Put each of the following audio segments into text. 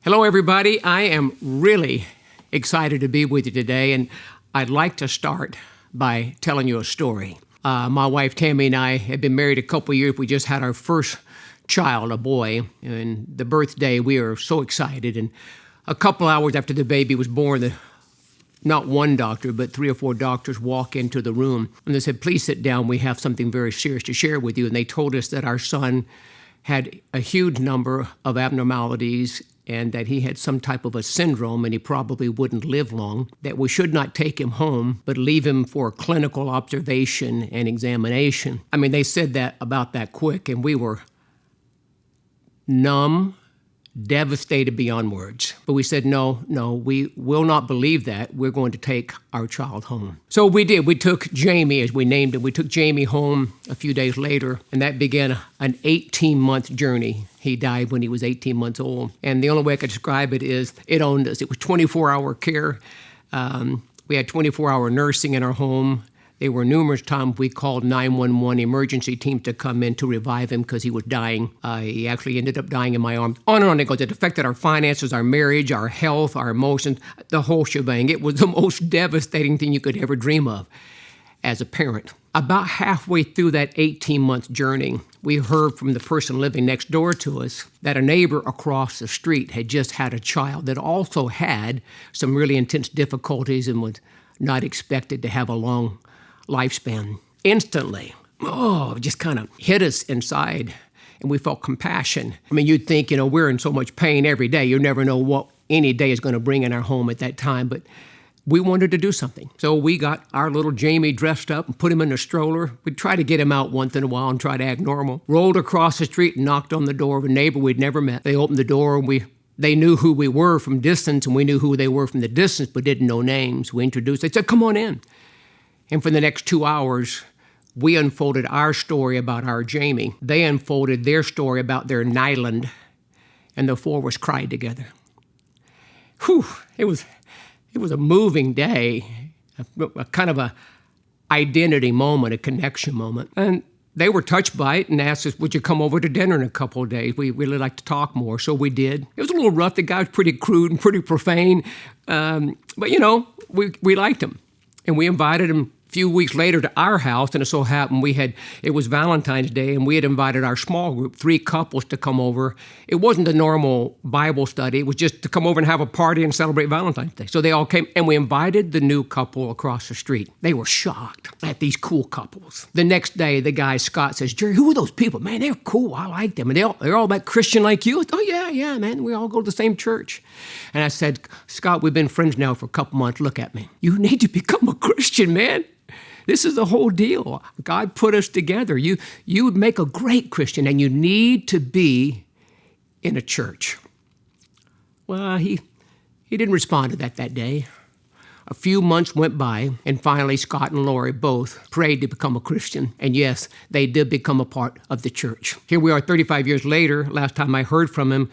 Hello, everybody. I am really excited to be with you today, and I'd like to start by telling you a story. My wife Tammy and I have been married a couple years. We just had our first child, a boy, and the birthday, we were so excited. And a couple hours after the baby was born, not one doctor, but 3 or 4 doctors walk into the room, and they said, "Please sit down. We have something very serious to share with you." And they told us that our son had a huge number of abnormalities and that he had some type of a syndrome and he probably wouldn't live long, that we should not take him home, but leave him for clinical observation and examination. I mean, they said that about that quick, and we were numb, devastated beyond words. But we said, no, we will not believe that. We're going to take our child home. So we did. We took Jamie, as we named him, we took Jamie home a few days later, and that began an 18-month journey. He died when he was 18 months old. And the only way I could describe it is it owned us. It was 24-hour care. We had 24-hour nursing in our home. There were numerous times we called 911 emergency team to come in to revive him because he was dying. He actually ended up dying in my arms. On and on it goes. It affected our finances, our marriage, our health, our emotions, the whole shebang. It was the most devastating thing you could ever dream of as a parent. About halfway through that 18-month journey, we heard from the person living next door to us that a neighbor across the street had just had a child that also had some really intense difficulties and was not expected to have a long lifespan. Instantly, it just kind of hit us inside, and we felt compassion. I mean, you'd think, we're in so much pain every day. You never know what any day is going to bring in our home at that time, but we wanted to do something. So we got our little Jamie dressed up and put him in a stroller. We'd try to get him out once in a while and try to act normal. Rolled across the street and knocked on the door of a neighbor we'd never met. They opened the door, and they knew who we were from distance, and we knew who they were from the distance, but didn't know names. We introduced. They said, "Come on in." And for the next 2 hours, we unfolded our story about our Jamie. They unfolded their story about their Nyland, and the 4 of us cried together. Whew, it was a moving day, a kind of a identity moment, a connection moment. And they were touched by it and asked us, "Would you come over to dinner in a couple of days? We really like to talk more." So we did. It was a little rough. The guy was pretty crude and pretty profane. But we liked him. And we invited him a few weeks later to our house, and it so happened it was Valentine's Day, and we had invited our small group, 3 couples, to come over. It wasn't a normal Bible study. It was just to come over and have a party and celebrate Valentine's Day. So they all came, and we invited the new couple across the street. They were shocked at these cool couples. The next day, the guy, Scott, says, "Jerry, who are those people? Man, they're cool. I like them. And they're all about Christian like you." "Oh, yeah, man. We all go to the same church." And I said, "Scott, we've been friends now for a couple months. Look at me. You need to become a Christian, man. This is the whole deal. God put us together. You would make a great Christian, and you need to be in a church." Well, he didn't respond to that day. A few months went by, and finally Scott and Lori both prayed to become a Christian. And yes, they did become a part of the church. Here we are 35 years later. Last time I heard from him,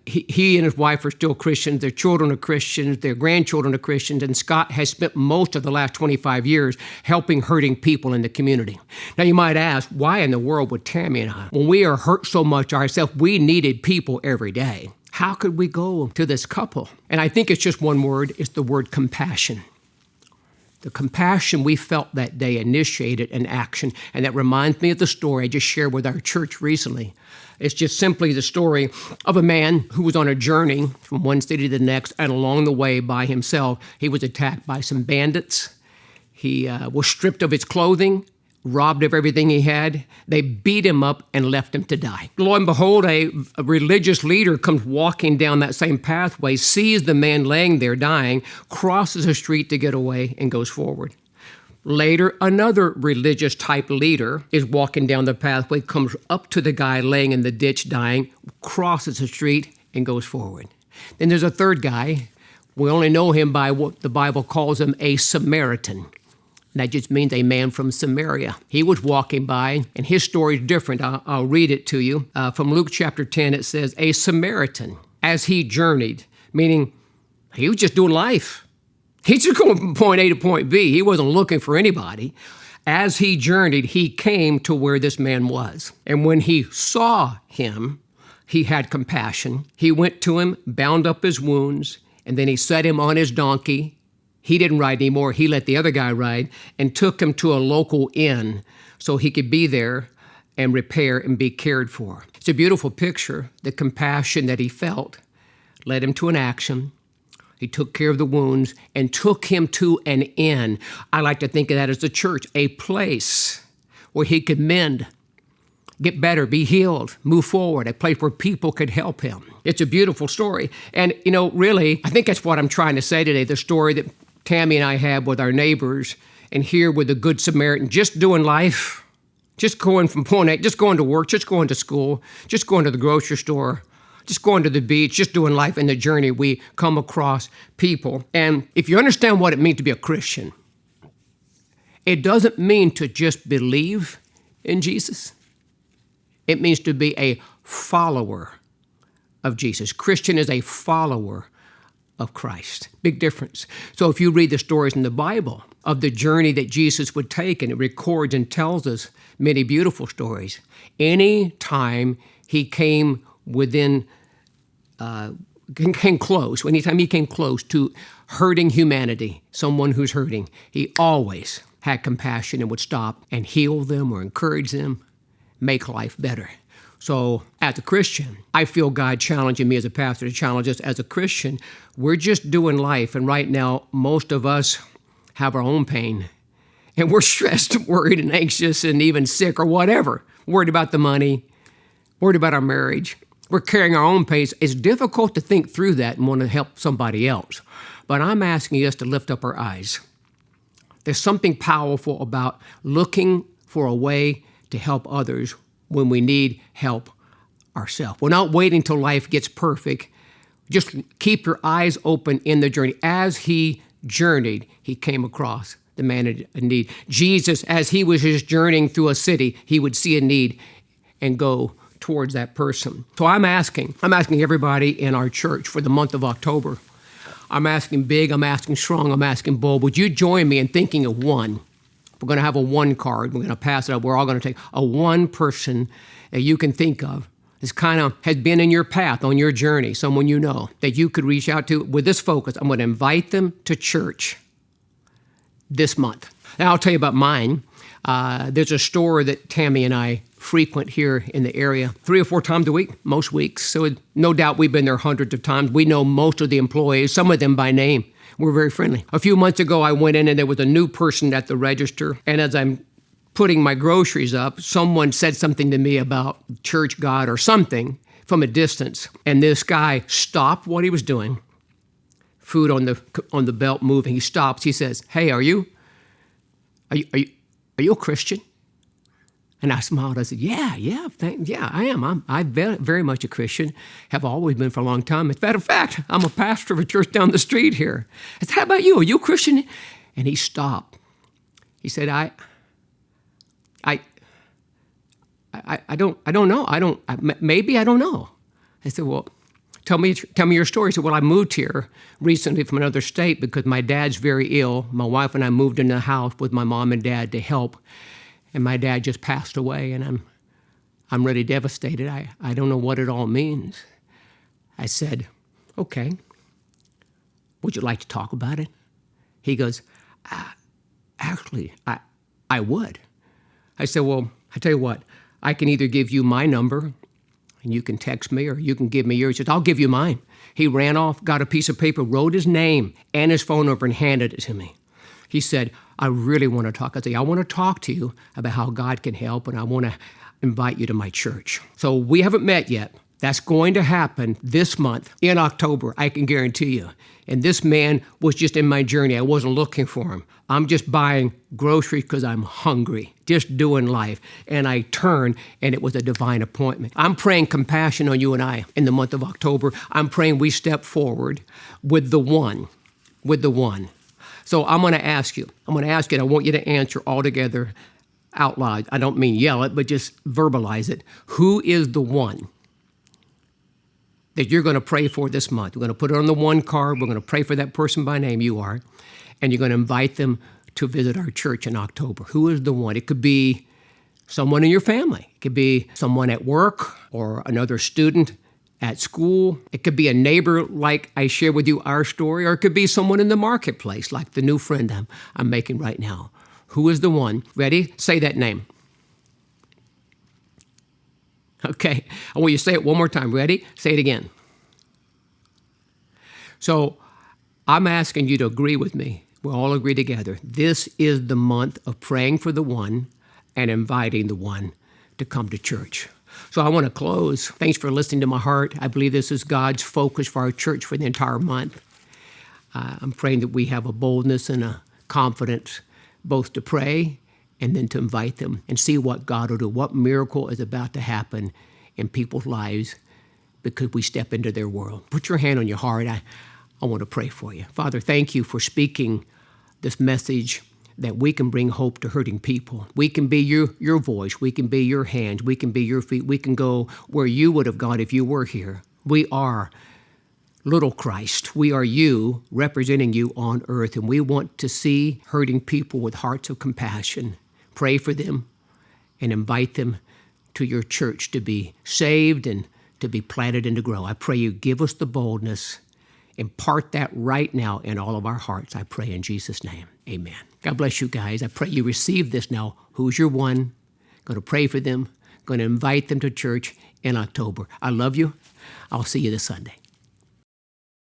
he and his wife are still Christians. Their children are Christians. Their grandchildren are Christians. And Scott has spent most of the last 25 years helping hurting people in the community. Now, you might ask, why in the world would Tammy and I, when we are hurt so much ourselves, we needed people every day, how could we go to this couple? And I think it's just one word. It's the word compassion. The compassion we felt that day initiated an action. And that reminds me of the story I just shared with our church recently. It's just simply the story of a man who was on a journey from one city to the next, and along the way by himself, he was attacked by some bandits. He was stripped of his clothing, robbed of everything he had. They beat him up and left him to die. Lo and behold, a religious leader comes walking down that same pathway, sees the man laying there dying, crosses the street to get away, and goes forward. Later, another religious type leader is walking down the pathway, comes up to the guy laying in the ditch dying, crosses the street, and goes forward. Then there's a third guy. We only know him by what the Bible calls him a Samaritan. That just means a man from Samaria. He was walking by, and his story is different. I'll read it to you. From Luke chapter 10, it says, "A Samaritan, as he journeyed," meaning he was just doing life. He's just going from point A to point B. He wasn't looking for anybody. As he journeyed, he came to where this man was. And when he saw him, he had compassion. He went to him, bound up his wounds, and then he set him on his donkey. He didn't ride anymore. He let the other guy ride and took him to a local inn so he could be there and repair and be cared for. It's a beautiful picture. The compassion that he felt led him to an action. He took care of the wounds and took him to an inn. I like to think of that as a church, a place where he could mend, get better, be healed, move forward, a place where people could help him. It's a beautiful story. And, really, I think that's what I'm trying to say today, the story that Tammy and I had with our neighbors, and here with the Good Samaritan, just doing life, just going from point A, just going to work, just going to school, just going to the grocery store, just going to the beach, just doing life in the journey. We come across people. And if you understand what it means to be a Christian, it doesn't mean to just believe in Jesus. It means to be a follower of Jesus. Christian is a follower of Christ. Big difference. So if you read the stories in the Bible of the journey that Jesus would take, and it records and tells us many beautiful stories, any time he came came close to hurting humanity, someone who's hurting, he always had compassion and would stop and heal them or encourage them, make life better. So as a Christian, I feel God challenging me as a pastor to challenge us as a Christian. We're just doing life, and right now, most of us have our own pain, and we're stressed, worried, and anxious, and even sick or whatever, worried about the money, worried about our marriage. We're carrying our own pain. It's difficult to think through that and want to help somebody else. But I'm asking us to lift up our eyes. There's something powerful about looking for a way to help others when we need help ourselves. We're not waiting till life gets perfect. Just keep your eyes open in the journey. As he journeyed, he came across the man in need. Jesus, as he was just journeying through a city, he would see a need and go towards that person. So I'm asking everybody in our church for the month of October. I'm asking big, I'm asking strong, I'm asking bold. Would you join me in thinking of one? We're going to have a one card. We're going to pass it up. We're all going to take a one person that you can think of. This kind of has been in your path on your journey, someone you know that you could reach out to with this focus. I'm going to invite them to church this month. Now I'll tell you about mine. There's a store that Tammy and I frequent here in the area 3 or 4 times a week, most weeks. So no doubt we've been there hundreds of times. We know most of the employees, some of them by name. We're very friendly. A few months ago, I went in and there was a new person at the register. And as I'm putting my groceries up, someone said something to me about church, God, or something from a distance. And this guy stopped what he was doing, food on the belt moving. He stops. He says, "Hey, are you a Christian?" And I smiled. I said, yeah, I am. I'm very much a Christian, have always been for a long time. As a matter of fact, I'm a pastor of a church down the street here. I said, how about you? Are you a Christian? And he stopped. He said, I don't know. Maybe I don't know. I said, well, tell me your story. He said, well, I moved here recently from another state because my dad's very ill. My wife and I moved into the house with my mom and dad to help. And my dad just passed away, and I'm really devastated. I don't know what it all means. I said, okay, would you like to talk about it? He goes, actually, I would. I said, well, I tell you what, I can either give you my number, and you can text me, or you can give me yours. He said, I'll give you mine. He ran off, got a piece of paper, wrote his name and his phone number, and handed it to me. He said, I really want to talk. I said, I want to talk to you about how God can help, and I want to invite you to my church. So we haven't met yet. That's going to happen this month in October, I can guarantee you. And this man was just in my journey. I wasn't looking for him. I'm just buying groceries because I'm hungry, just doing life. And I turned, and it was a divine appointment. I'm praying compassion on you and I in the month of October. I'm praying we step forward with the one. So I'm going to ask you, and I want you to answer all together out loud. I don't mean yell it, but just verbalize it. Who is the one that you're going to pray for this month? We're going to put it on the one card. We're going to pray for that person by name, you are, and you're going to invite them to visit our church in October. Who is the one? It could be someone in your family. It could be someone at work or another student at school. It could be a neighbor like I share with you our story, or it could be someone in the marketplace like the new friend I'm making right now. Who is the one? Ready? Say that name. Okay, I want you to say it one more time. Ready? Say it again. So I'm asking you to agree with me. We'll all agree together. This is the month of praying for the one and inviting the one to come to church. So I want to close. Thanks for listening to my heart. I believe this is God's focus for our church for the entire month. I'm praying that we have a boldness and a confidence both to pray and then to invite them and see what God will do, what miracle is about to happen in people's lives because we step into their world. Put your hand on your heart. I want to pray for you. Father, thank you for speaking this message that we can bring hope to hurting people. We can be your voice. We can be your hands. We can be your feet. We can go where you would have gone if you were here. We are little Christ. We are you representing you on earth, and we want to see hurting people with hearts of compassion. Pray for them and invite them to your church to be saved and to be planted and to grow. I pray you give us the boldness. Impart that right now in all of our hearts. I pray in Jesus' name. Amen. God bless you guys. I pray you receive this now. Who's your one? Going to pray for them. Going to invite them to church in October. I love you. I'll see you this Sunday.